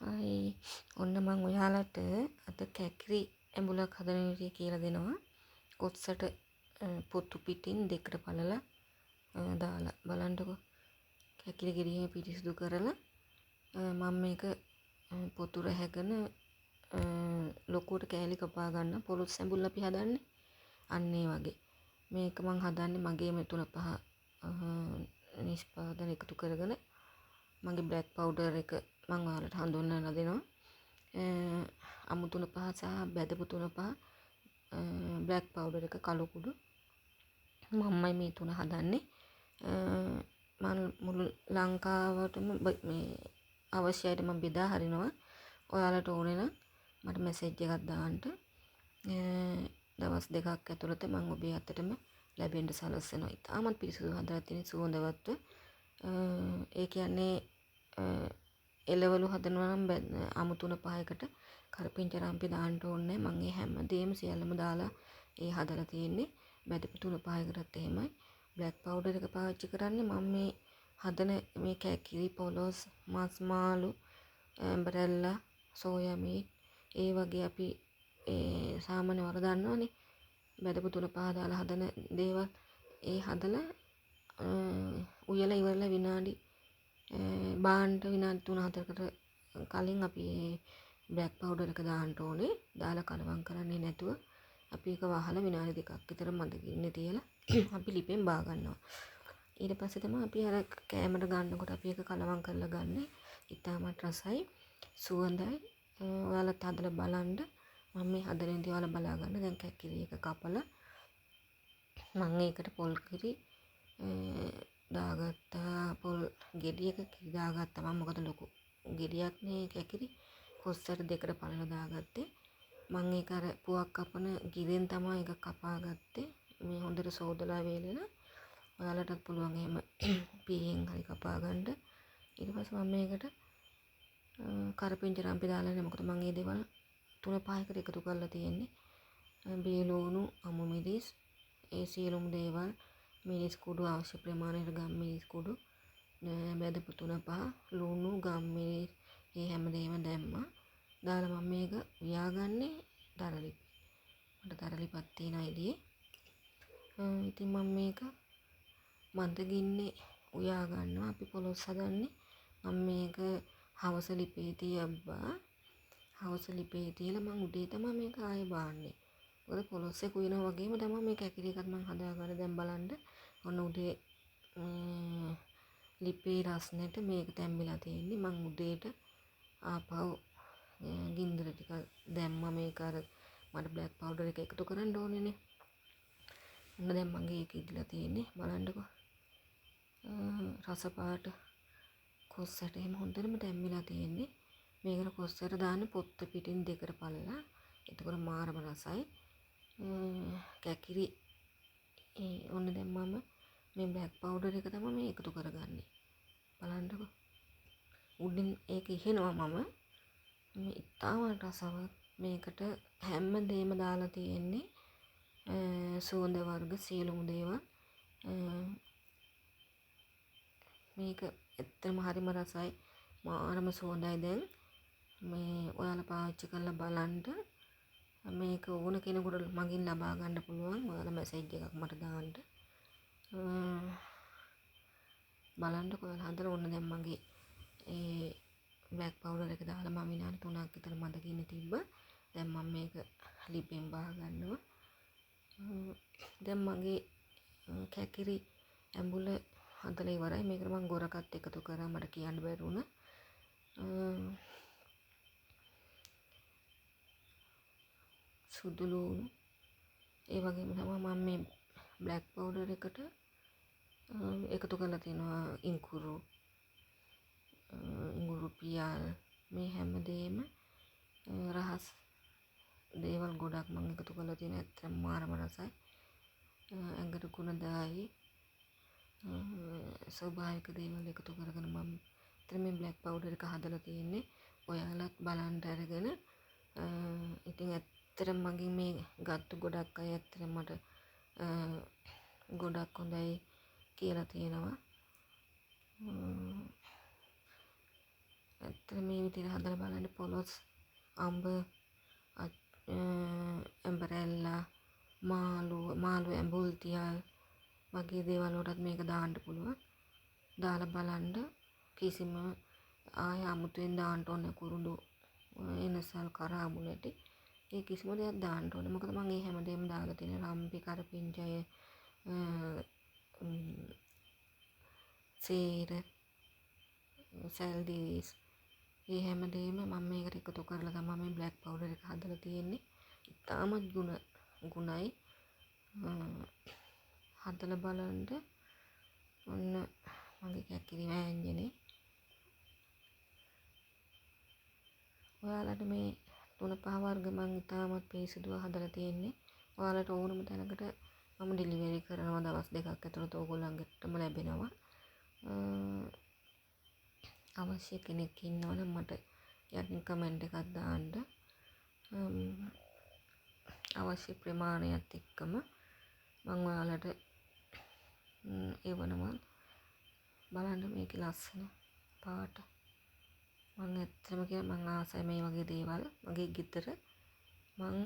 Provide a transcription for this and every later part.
හයි ඔන්න මං ඔයාලට අද කැකිරි ඇඹුලක් හදන විදිය කියලා දෙනවා. කොත්සට පොත්තු පිටින් දෙකට පළලා දාලා බලන්නකො. කැකිරි ගෙඩියම පිරිසිදු කරලා මම මේක පොතුර හැගෙන ලොකුවට කෑලි කපා ගන්න. පොලොස් ඇඹුල් අපි හදන්නේ අන්න ඒ වගේ. මේක මං හදන්නේ මගේම 3-5 නිෂ්පාදන එකතු කරගෙන මගේ බ්ලැක් පවුඩර් එක මං ඔයාලට හඳුන්වලා දෙනවා. අමු 3-5 සහ බැදපු 3-5 බ්ලැක් පවුඩර් එක කළු කුඩු මමයි මේ තුන හදන්නේ. මම මුළු ලංකාවටම මේ අවශ්‍යයට මම බෙදා හරිනවා. ඔයාලට ඕනේ නම් මට මැසේජ් එකක් දාන්න. දවස් දෙකක් ඇතුළත මම ඔබේ අතටම ලැබෙන්න සලස්වනවා. ඉතාමත් පිරිසිදු හදලා තියෙන සුවඳවත්ව. ඒ කියන්නේ එළවලු හදනවා නම් අමු 3-5කට කරපිංචාරම්පි දාන්න ඕනේ. මම මේ හැමදේම සියල්ලම දාලා හදලා තියෙන්නේ. බැදපු 3-5කටත් එහෙමයි. බ්ලැක් පවුඩර් එක පාවිච්චි කරන්නේ මම මේ හදන මේ කැකිරි පොලොස් මස් මාළු ඇම්බරෙල්ලා සෝයා මීට් ඒ වගේ අපි සාමාන්‍ය වර දන්නවනේ. බැදපු 3-5 දාලා හදන දේවල් හදලා උයලා ඉවරලා විනාඩි බාන්න විනාඩි 3-4කට කලින් අපි බ්ලැක් පවුඩර් එක දාන්න ඕනේ. දාලා කලවම් කරන්නේ නැතුව අපි ඒක වහලා විනාඩි 2ක් විතර මද ගින්නේ තියලා අපි ලිපෙන් බා ගන්නවා. ඊට පස්සේ තමයි අපි අර කෑමට ගන්නකොට අපි ඒක කලවම් කරලා ගන්න. ඉතාමත් රසයි සුවඳයි. ඔයාලත් හදලා බලන්න. මම මේ හදන විදිය ඔයාලා බලා ගන්න. දැන් කැකිරි එක කපලා මම ඒකට පොල් කිරි දාගත්තා. පොල් ගෙඩියක කිරි දාගත්තා. මම මොකද ලොකු ගෙඩියක් නේ කැකිරි කොස්සට දෙකට පළලා දාගත්තේ. මම ඒක අර පුවක් කපන ගිරෙන් තමයි ඒක කපා ගත්තේ. මේ හොඳට සෝදලා වේලෙන. ඔයාලටත් පුළුවන් එහෙම පීයෙන් හරි කපා ගන්න. ඊට පස්සේ මම මේකට කරපිංචාරම්පි දාලා නේ. මොකද මම මේ දේවල් 3-5කට එකතු කරලා තියෙන්නේ. බේලුණු අමු මිරිස් ඒ සියලුම දේවල් මිරිස් කුඩු අවශ්‍ය ප්‍රමාණයට ගම් මිරිස් කුඩු බැදපු 3-5 ලුණු ගම් මිරිස් මේ හැමදේම දැම්මා. දාලා මම මේක වියාගන්නේ දරලිපි. මට දරලිපක් තියෙන අයිඩියේ. ඉතින් මම මේක මන්ද ගින්නේ උයා ගන්නවා. අපි පොලොස් හදන්නේ. මම මේක හවස ලිපේ තියබ්බා. හවස ලිපේ තියලා මම උදේ තමයි මේක ආයෙ බාන්නේ. මොකද පොලොස් එක උයනවා වගේම තමයි මේ කැකිරි එකත් මම හදාගන්න. දැන් බලන්න ඔන්න උදේ ලිපේ රස්නෙට මේක තැම්බිලා තියෙන්නේ. මම උදේට ආපහු ගින්දර ටික දැම්මා. මේක අර මට බ්ලැක් පවුඩර් එක එකතු කරන්න ඕනේනේ. ඔන්න දැන් මගේ ඒක ඉදලා තියෙන්නේ. බලන්නකෝ. රස පාට කොස්සට එහෙම හොඳටම තැම්බිලා තියෙන්නේ. මේකට කොස්සට දාන්න පොත්ත පිටින් දෙකට පළලා. එතකොට මාරම රසයි. කැකිරි ඔන්න දැන් මම මේ බ්ලැක් පවුඩර් එක තමයි මේ එකතු කරගන්නේ. බලන්නකෝ. උඩින් ඒක ඉහෙනවා මම. මේ ඉතාම රසවත්. මේකට හැම දෙයක්ම දාලා තියෙන්නේ. සුවඳ වර්ග සියලුම දේවල්. මේක ඇත්තම හරිම රසයි. මාරම සුවඳයි. දැන් මේ ඔයාලා පාවිච්චි කරලා බලන්න. මේක ඕන කෙනෙකුට මගින් ලබා ගන්න පුළුවන්. ඔයාලා මැසේජ් එකක් මට දාන්න. බලන්නකෝ ඔයාලා හදලා ඕන දැන් මගේ බ්ලැක් පවුඩර් එක දාලා මම විනාඩි 3ක් විතර මද ගින්න තිබ්බා. දැන් මම මේක ලිපෙන් බා ගන්නවා. දැන් මගේ කැකිරි ඇඹුල හදලා ඉවරයි. මේකට මම ගොරකත් එකතු කරා. මට කියන්න බැරි වුණා. සුදු ලුණු ඒ වගේම තමයි මම මේ බ්ලැක් පවුඩර් එකට එකතු කරලා තිනවා ඉඟුරු පියල් මේ හැමදේම රහස් දේවල් ගොඩක් මම එකතු කරලා තියෙන. ඇත්තටම මාරම රසයි. ඇඟට ගුණදායි ස්වභාවික දේවල් එකතු කරගෙන මම මේ බ්ලැක් පවුඩර් එක හදලා තියෙන්නේ. ඔයාලත් බලන්න අරගෙන ඉතින් ඇත්තටම මගෙන් මේ ගත්තු ගොඩක් අය ඇත්තටම මට ගොඩක් හොඳයි කියලා තියෙනවා. ඇත්තට මේ විදිහට හදලා බලන්න පොලොස් අඹ ඇම්බරැල්ලා මාළු ඇඹුල් තියල් වගේ දේවල් වලටත් මේක දාන්න පුළුවන්. දාලා බලන්න කිසිම ආය අමුතුවෙන් දාන්න ඕනේ කුරුඳු එනසල් කරාබු නැටි. ඒ කිසිම දෙයක් දාන්න ඕනේ. මොකද මම මේ හැමදේම දාලා තියෙන රම්පි කරපිංචය සේර සැල්දිරිස් ඒ හැමදේම මම මේකට එකතු කරලා තමයි මේ බ්ලැක් පවුඩර් එක හදලා තියෙන්නේ. ඉතාමත් ගුණයි. හදලා බලන්න. ඔන්න මගේ කැකිරි වෑංජනේ. ඔයාලට මේ 3-5 වර්ග මම ඉතාමත් පිරිසිදුව හදලා තියෙන්නේ. ඔයාලට ඕනම තැනකට මම ඩෙලිවරි කරනවා. දවස් 2ක් ඇතුළත ඕගොල්ලන්ටම ලැබෙනවා. අවශ්‍ය කෙනෙක් ඉන්නවනම් මට යටින් කමෙන්ට් එකක් දාන්න. අවශ්‍ය ප්‍රමාණයත් එක්කම මම ඔයාලට එවනවා. බලන්න මේකේ ලස්සන පාට. මම ඇත්තම කියනවා මම ආසයි මේ වගේ දේවල්. මගේ ගෙදර මම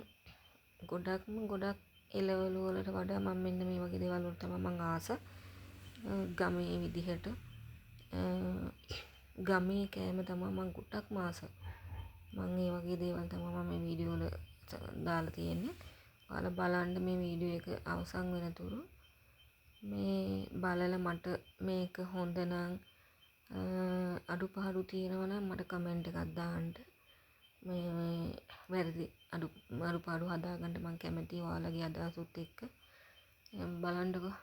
ගොඩක් එළවලු වලට වඩා මම මෙන්න මේ වගේ දේවල් වලට තමයි මම ආස. ගමේ විදිහට ගමේ කෑම තමයි මම ගොඩක්ම ආස. මම මේ වගේ දේවල් තමයි මම මේ වීඩියෝ වල දාලා තියෙන්නේ. ඔයාලා බලන්න මේ වීඩියෝ එක අවසන් වෙනතුරු මේ බලලා මට මේක හොඳ නම් අඩුපාඩු තියෙනවා නම් මට කමෙන්ට් එකක් දාන්න. මේ වැරදි අඩුපාඩු හදාගන්න මම කැමතියි ඔයාලගේ අදහසුත් එක්ක. බලන්නකෝ